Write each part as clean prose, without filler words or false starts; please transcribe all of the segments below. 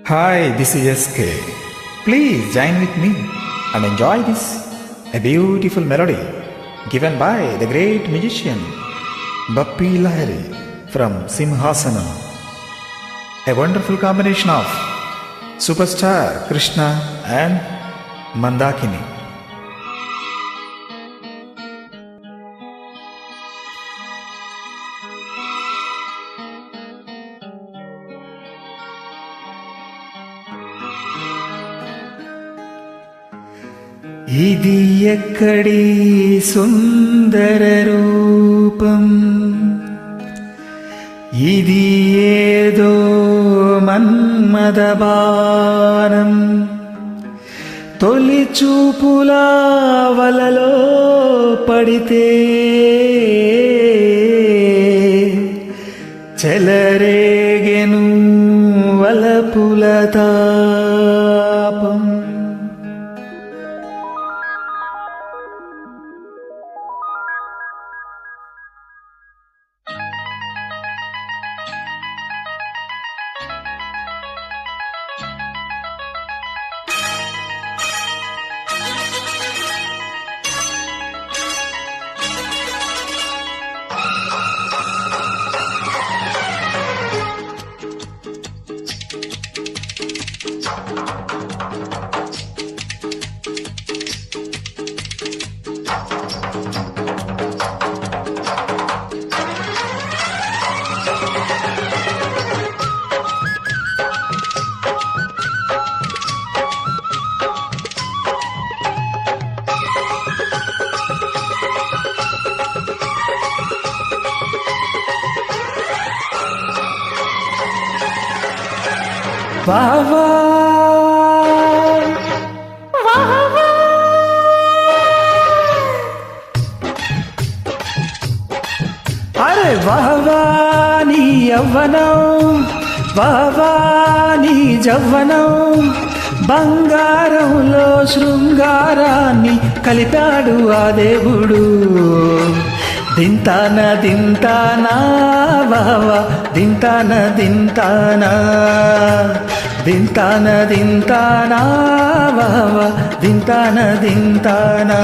Hi, this is SK. Please join with me and enjoy this a beautiful melody given by the great musician Bappi Lahiri from Simhasana. A wonderful combination of superstar Krishna and Mandakini. ఇది ఎక్కడి సుందర రూపం, ఇది ఏదో మన్మద బాణం, తొలి చూపుల వలలో పడితే చెలరేగెను వలపుల తాపం. వాహ్ వాహ్ అరే వాహ్ నీ యవ్వనం, వాహ్ నీ జవ్వనం, బంగారంలో శృంగారాన్ని కలిపాడు ఆ దేవుడు. దింతాన దింతానా వావా, దింతాన దింతానా, దింతాన దింతానా వావా, దింతాన దింతానా.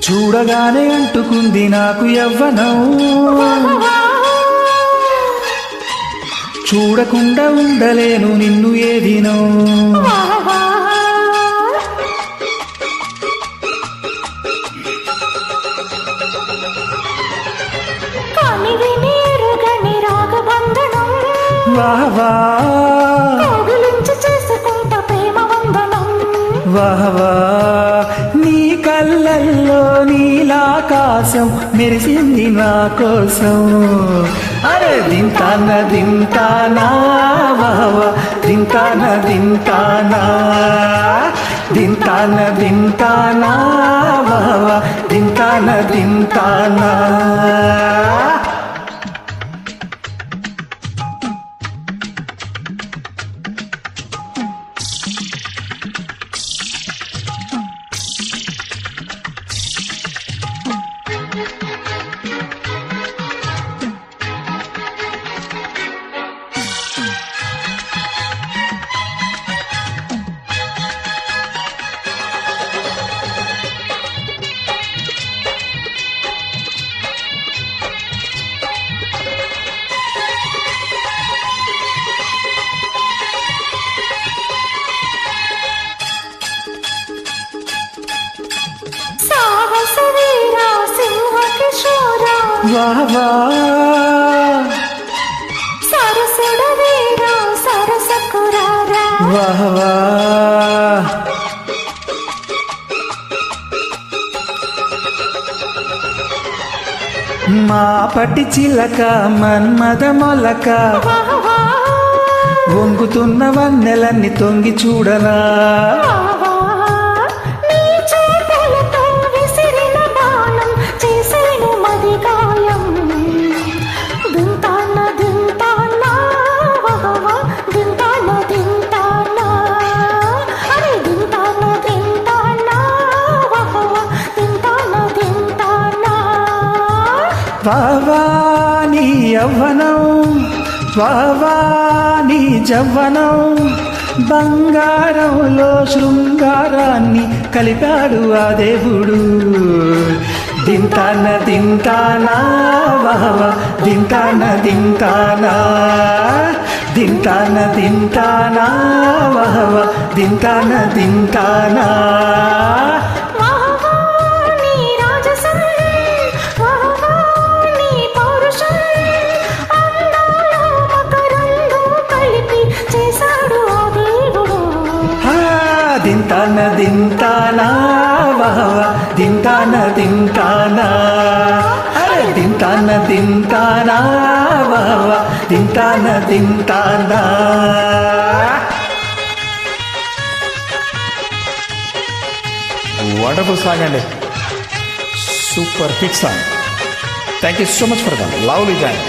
చూడగానే అంటుకుంది నాకు యవ్వనం, చూడకుండా ఉండలేను నిన్ను ఏ దినం. వాహ్ వాహ్ నీ కళ్ళల్లో నీలాకాశం మెరిసింది నా కోసం. అరే దింతాన దింతానా వావా, దింతాన దింతానా, దింతాన దింతానా వావా, దింతాన దింతానా. వా వా సరసుడవేరా సరసకురారా వా వా మా పట్టి చిలక మన్మద మొలక వంగుతున్న వన్నెలన్నీ తొంగి చూడనా నీ చేతులతో విసిరిన బాణం చేసేను మది గాయం దింతాన దింతానా దింతాన దింతానా అరే దింతాన దింతానా దింతాన దింతానా వావా నీ యవ్వనం వావా నీ జవ్వనం బంగారంలో శృంగారాన్ని కలిపాడు ఆ దేవుడు దింతాన దింతానా వావా దింతాన దింతానా దింతాన దింతానా వావా దింతాన దింతానా దింతాన దింతానా వావా దింతాన దింతానా అరే దింతాన దింతానా వావా దింతాన దింతానా వండర్ఫుల్ సాంగ్ అండి super hit song thank you so much for the lovely join